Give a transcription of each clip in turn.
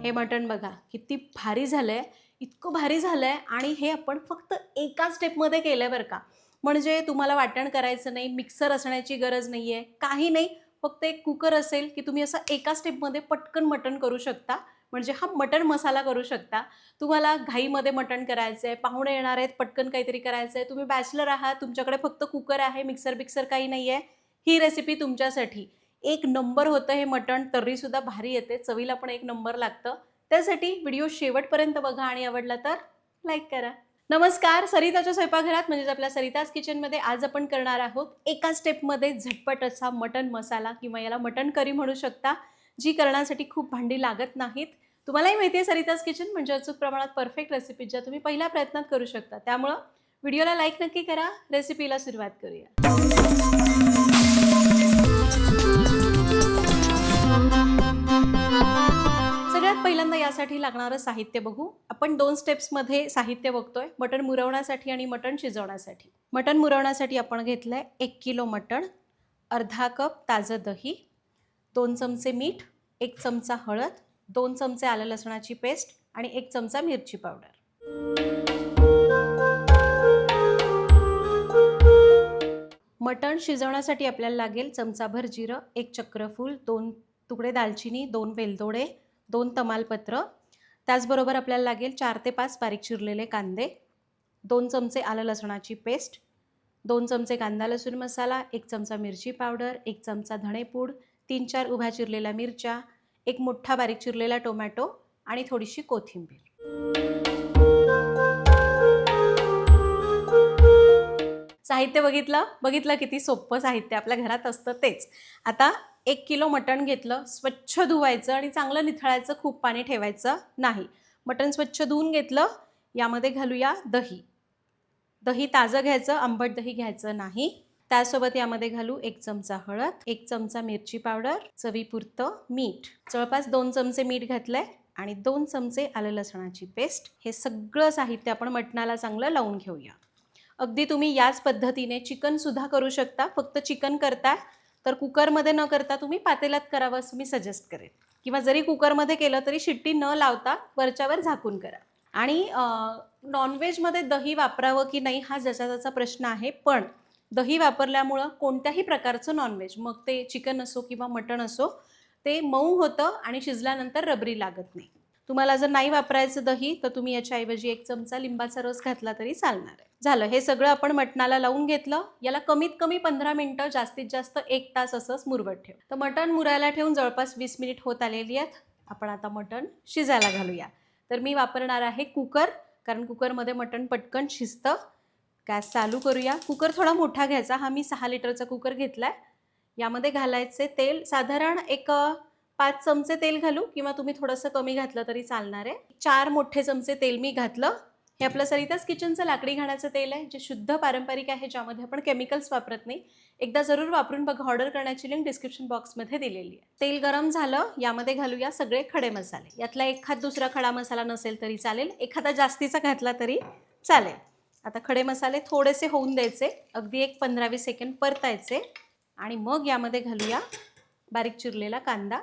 हे मटण बघा किती भारी झालंय, इतकं भारी झालंय आणि हे आपण फक्त एका स्टेपमध्ये केलंय बरं का. म्हणजे तुम्हाला वाटण करायचं नाही, मिक्सर असण्याची गरज नाहीये, काही नाही. फक्त एक कुकर असेल की तुम्ही असं एका स्टेपमध्ये पटकन मटण करू शकता. म्हणजे हा मटण मसाला करू शकता. तुम्हाला घाईमध्ये मटण करायचंय, पाहुणे येणार आहेत, पटकन काहीतरी करायचंय, तुम्ही बॅचलर आहात, तुमच्याकडे फक्त कुकर आहे, मिक्सर काही नाहीये, ही रेसिपी तुमच्यासाठी. एक नंबर होतं हे मटण, तर्रीसुद्धा भारी येते, चवीला पण एक नंबर लागतं. त्यासाठी व्हिडिओ शेवटपर्यंत बघा आणि आवडला तर लाईक करा. नमस्कार, सरिताच्या स्वयंपाकघरात म्हणजेच आपल्या सरिताज किचनमध्ये आज आपण करणार आहोत एका स्टेपमध्ये झटपट असा मटण मसाला किंवा याला मटण करी म्हणू शकता, जी करण्यासाठी खूप भांडी लागत नाहीत. तुम्हालाही माहिती आहे सरिताज किचन म्हणजे अचूक प्रमाणात परफेक्ट रेसिपी ज्या तुम्ही पहिल्या प्रयत्नात करू शकता. त्यामुळं व्हिडिओला लाईक नक्की करा. रेसिपीला सुरुवात करूया. सगळ्यात पहिल्यांदा यासाठी लागणारं साहित्य बघू. आपण 2 स्टेप्समध्ये साहित्य बघतोय, मटण मुरवण्यासाठी आणि मटण शिजवण्यासाठी. मटण मुरवण्यासाठी आपण घेतलंय 1 किलो मटण, अर्धा कप ताजं दही, 2 चमचे मीठ, 1 चमचा हळद, 2 चमचे आलं लसणाची पेस्ट आणि 1 चमचा मिरची पावडर. मटण शिजवण्यासाठी आपल्याला लागेल चमचाभर जिरं, 1 चक्रफूल, 2 तुकडे दालचिनी, 2 वेलदोडे, 2 तमालपत्र. त्याचबरोबर आपल्याला लागेल 4 ते 5 बारीक चिरलेले कांदे, 2 चमचे आलं लसणाची पेस्ट, 2 चमचे कांदा लसूण मसाला, 1 चमचा मिरची पावडर, 1 चमचा धणेपूड, 3-4 उभ्या चिरलेल्या मिरच्या, 1 मोठा बारीक चिरलेला टोमॅटो आणि थोडीशी कोथिंबीर. साहित्य बघितलं किती सोपं साहित्य आपल्या घरात असतं तेच. आता 1 किलो मटण घेतलं, स्वच्छ धुवायचं आणि चांगलं निथळायचं, खूप पाणी ठेवायचं नाही. मटण स्वच्छ धुवून घेतलं, यामध्ये घालूया दही. दही ताजं घ्यायचं, आंबट दही घ्यायचं नाही. त्यासोबत यामध्ये घालू 1 चमचा हळद, 1 चमचा मिरची पावडर, चवीपुरतं मीठ. जवळपास 2 चमचे मीठ घातलंय आणि 2 चमचे आलं लसणाची पेस्ट. हे सगळं साहित्य आपण मटणाला चांगलं लावून घेऊया. अगदी तुम्ही याच पद्धतीने चिकनसुद्धा करू शकता. फक्त चिकन करता तर कुकरमध्ये न करता तुम्ही पातेल्यात करावं असं मी सजेस्ट करेन. किंवा जरी कुकरमध्ये केलं तरी शिट्टी न लावता वरच्यावर झाकून करा. आणि नॉनव्हेजमध्ये दही वापरावं की नाही हा ज्याचा त्याचा प्रश्न आहे. पण दही वापरल्यामुळं कोणत्याही प्रकारचं नॉनव्हेज, मग ते चिकन असो किंवा मटण असो, ते मऊ होतं आणि शिजल्यानंतर रबरी लागत नाही. तुम्हाला जर नाही वापरायचं दही तर तुम्ही याच्याऐवजी 1 चमचा लिंबाचा रस घातला तरी चालणार आहे. झालं, हे सगळं आपण मटणाला लावून घेतलं. याला कमीत कमी 15 मिनिटं, जास्तीत जास्त 1 तास असंच मुरवत ठेव. तर मटण मुरायला ठेवून जवळपास 20 मिनिट होत आलेली आहेत. आपण आता मटण शिजायला घालूया. तर मी वापरणार आहे कुकर, कारण कुकरमध्ये मटण पटकन शिजतं. गॅस चालू करूया. कुकर थोडा मोठा घ्यायचा. हा मी 6 लिटरचा कुकर घेतलाय. यामध्ये घालायचे तेल, साधारण एक 5 चमचे तेल घालू किंवा तुम्ही थोडंसं कमी घातलं तरी चालणार आहे. 4 मोठे चमचे तेल मी घातलं. हे आपलं सरिताज किचनचं लाकडी घाण्याचं तेल आहे, जे शुद्ध पारंपरिक आहे, ज्यामध्ये आपण केमिकल्स वापरत नाही. एकदा जरूर वापरून बघा. ऑर्डर करण्याची लिंक डिस्क्रिप्शन बॉक्समध्ये दिलेली आहे. तेल गरम झालं, यामध्ये घालूया सगळे खडे मसाले. यातला एखाद दुसरा खडा मसाला नसेल तरी चालेल, एखादा जास्तीचा घातला तरी चालेल. आता खडे मसाले थोडेसे होऊन द्यायचे, अगदी एक 15-20 सेकंड परतायचे आणि मग यामध्ये घालूया बारीक चिरलेला कांदा.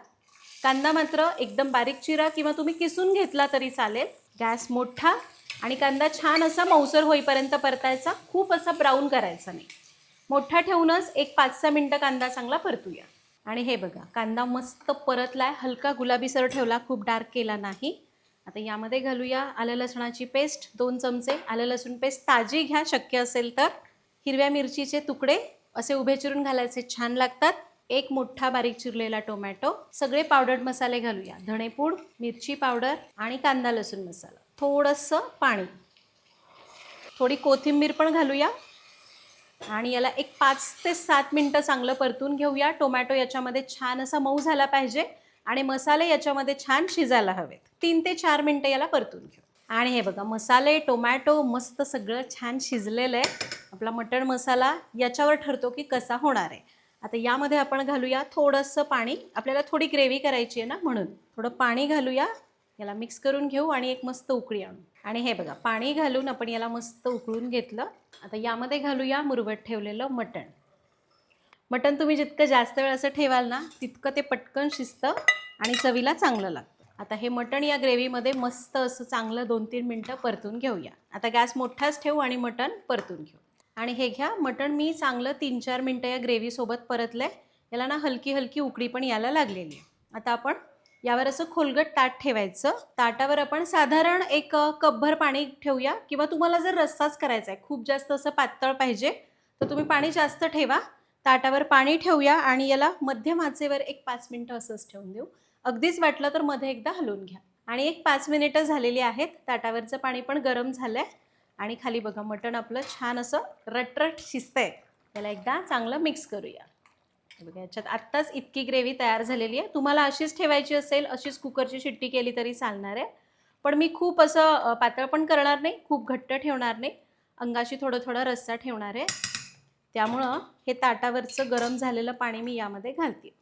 कांदा मात्र एकदम बारीक चिरा किंवा तुम्ही किसून घेतला तरी चालेल. गॅस मोठा आणि कांदा छान असा मऊसर होईपर्यंत परतायचा, खूप असा ब्राऊन करायचा नाही. मोठा ठेवूनच एक 5-6 मिनटं कांदा चांगला परतूया. आणि हे बघा, कांदा मस्त परतलाय, हलका गुलाबीसर ठेवला, खूप डार्क केला नाही. आता यामध्ये घालूया आलं लसणाची पेस्ट, 2 चमचे. आलं लसूण पेस्ट ताजी घ्या शक्य असेल तर. हिरव्या मिरचीचे तुकडे असे उभे चिरून घालायचे, छान लागतात. 1 मोठा बारीक चिरलेला टोमॅटो. सगळे पावडर्ड मसाले घालूया, धणेपूड, मिरची पावडर आणि कांदा लसूण मसाला. थोडंसं पाणी, थोडी कोथिंबीर पण घालूया आणि याला एक 5 ते 7 मिनटं चांगलं परतून घेऊया. टोमॅटो याच्यामध्ये छान असा मऊ झाला पाहिजे आणि मसाले याच्यामध्ये छान शिजायला हवेत. 3 ते 4 मिनटं याला परतून घेऊ. आणि हे बघा, मसाले, टोमॅटो मस्त सगळं छान शिजलेलं आहे. आपला मटण मसाला याच्यावर ठरतो की कसा होणार आहे. आता यामध्ये आपण घालूया थोडंसं पाणी. आपल्याला थोडी ग्रेव्ही करायची आहे ना, म्हणून थोडं पाणी घालूया. याला मिक्स करून घेऊ आणि एक मस्त उकळी आणू. आणि हे बघा, पाणी घालून आपण याला मस्त उकळून घेतलं. आता यामध्ये घालूया मुरवत ठेवलेलं मटण. मटण तुम्ही जितकं जास्त वेळ असं ठेवाल ना, तितकं ते पटकन शिजतं आणि चवीला चांगलं लागतं. आता हे मटण या ग्रेव्हीमध्ये मस्त असं चांगलं 2-3 मिनटं परतून घेऊया. आता गॅस मोठाच ठेवू आणि मटण परतून घेऊ. आणि हे घ्या, मटण मी चांगलं 3-4 मिनटं या ग्रेव्हीसोबत परतलं आहे. याला ना हलकी हलकी उकळी पण यायला लागलेली आहे. आता आपण यावर असं खोलगट ताट ठेवायचं. ताटावर आपण साधारण एक कपभर पाणी ठेवूया किंवा तुम्हाला जर रस्साच करायचा आहे, खूप जास्त असं पातळ पाहिजे, तर तुम्ही पाणी जास्त ठेवा. ताटावर पाणी ठेवूया आणि याला मध्यम आचेवर एक 5 मिनिटं असंच ठेवून देऊ. अगदीच वाटलं तर मध्ये एकदा हलवून घ्या. आणि एक 5 मिनिटं झालेली आहेत. ताटावरचं पाणी पण गरम झालंय आणि खाली बघा मटण आपलं छान असं रटरट शिजतंय. त्याला एकदा चांगलं मिक्स करूया. बघा याच्यात आत्ताच इतकी ग्रेव्ही तयार झालेली आहे. तुम्हाला अशीच ठेवायची असेल, अशीच कुकरची शिट्टी केली तरी चालणार आहे. पण मी खूप असं पातळ पण करणार नाही, खूप घट्ट ठेवणार नाही. अंगाशी थोडं थोडा रस्सा ठेवणार आहे. त्यामुळं हे ताटावरचं गरम झालेलं पाणी मी यामध्ये घालते.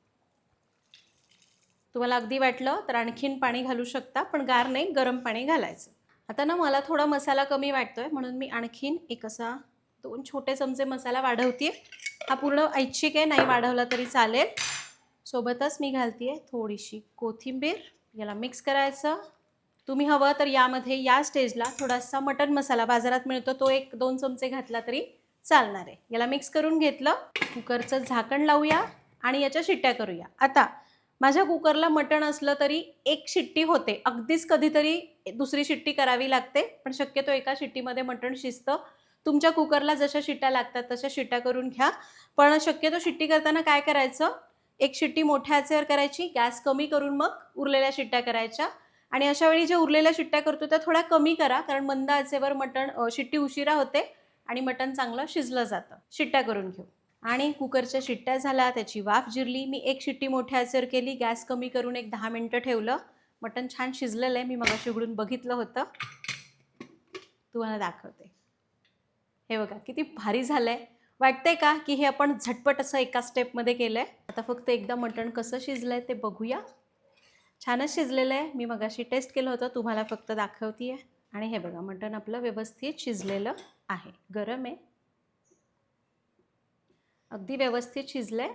तुम्हाला अगदी वाटलं तर आणखीन पाणी घालू शकता, पण गार नाही, गरम पाणी घालायचं. आता ना मला थोडा मसाला कमी वाटतोय म्हणून मी आणखीन एक असा 2 छोटे चमचे मसाला वाढवते. हा पूर्ण ऐच्छिक आहे, नाही वाढवला तरी चालेल. सोबतच मी घालते थोडीशी कोथिंबीर. याला मिक्स करायचं. तुम्ही हवं तर यामध्ये या स्टेजला थोडासा मटण मसाला बाजारात मिळतो, तो 1-2 चमचे घातला तरी चालणार आहे. याला मिक्स करून घेतलं. कुकरचं झाकण लावूया आणि याच्या शिट्ट्या करूया. आता माझ्या कुकरला मटण असलं तरी एक शिट्टी होते. अगदीच कधीतरी दुसरी शिट्टी करावी लागते, पण शक्यतो एका शिट्टीमध्ये मटण शिजतं. तुमच्या कुकरला जशा शिट्ट्या लागतात तशा शिट्ट्या करून घ्या. पण शक्यतो शिट्टी करताना काय करायचं, एक शिट्टी मोठ्या आचेवर करायची, गॅस कमी करून मग उरलेल्या शिट्ट्या करायच्या. आणि अशा वेळी ज्या उरलेल्या शिट्ट्या करतो त्या थोड्या कमी करा, कारण मंद आचेवर मटण शिट्टी उशिरा होते आणि मटण चांगलं शिजलं जातं. शिट्ट्या करून घेऊ. आणि कुकरच्या शिट्ट्या झाल्या, त्याची वाफ जिरली. मी एक शिट्टी मोठ्या आचेवर केली, गॅस कमी करून एक 10 मिनटं ठेवलं. मटण छान शिजलेलं आहे. मी मगाशी उघडून बघितलं होतं, तुम्हाला दाखवते. हे बघा किती भारी झालंय. वाटतंय का की हे आपण झटपट असं एका स्टेपमध्ये केलंय. आता फक्त एकदा मटण कसं शिजलंय ते बघूया. छानच शिजलेलं आहे. मी मगाशी टेस्ट केलं होतं, तुम्हाला फक्त दाखवते आहे. आणि हे बघा मटण आपलं व्यवस्थित शिजलेलं आहे. गरम आहे, अगदी व्यवस्थित शिजलंय.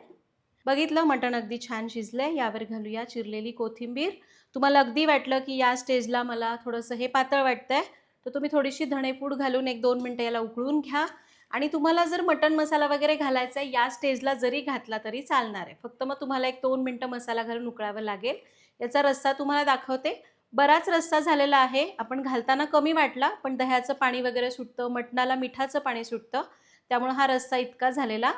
बघितलं मटण अगदी छान शिजलंय. यावर घालूया चिरलेली कोथिंबीर. तुम्हाला अगदी वाटलं की या स्टेजला मला थोडंसं हे पातळ वाटतंय, तर तुम्ही थोडीशी धणेपूड घालून 1-2 मिनटं याला उकळून घ्या. आणि तुम्हाला जर मटण मसाला वगैरे घालायचा आहे या स्टेजला जरी घातला तरी चालणार आहे. फक्त मग तुम्हाला 1-2 मिनटं मसाला घालून उकळावं लागेल. याचा रस्सा तुम्हाला दाखवते. बराच रस्सा झालेला आहे. आपण घालताना कमी वाटला, पण दह्याचं पाणी वगैरे सुटतं, मटणाला मिठाचं पाणी सुटतं, त्यामुळे हा रस्सा इतका झालेला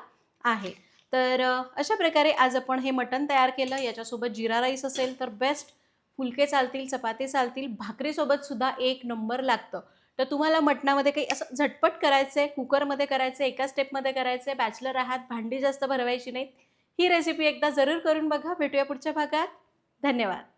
आहे. तर अशा प्रकारे आज आपण हे मटण तयार केलं. याच्यासोबत जीरा राईस असेल तर बेस्ट, फुलके चालतील, चपाती चालतील, भाकरीसोबत सुद्धा एक नंबर लागतं. तर तुम्हाला मटणामध्ये काही असं झटपट करायचं आहे, कुकरमध्ये करायचं आहे, एका स्टेपमध्ये करायचं आहे, बॅचलर आहात, भांडी जास्त भरवायची नाहीत, ही रेसिपी एकदा जरूर करून बघा. भेटूया पुढच्या भागात. धन्यवाद.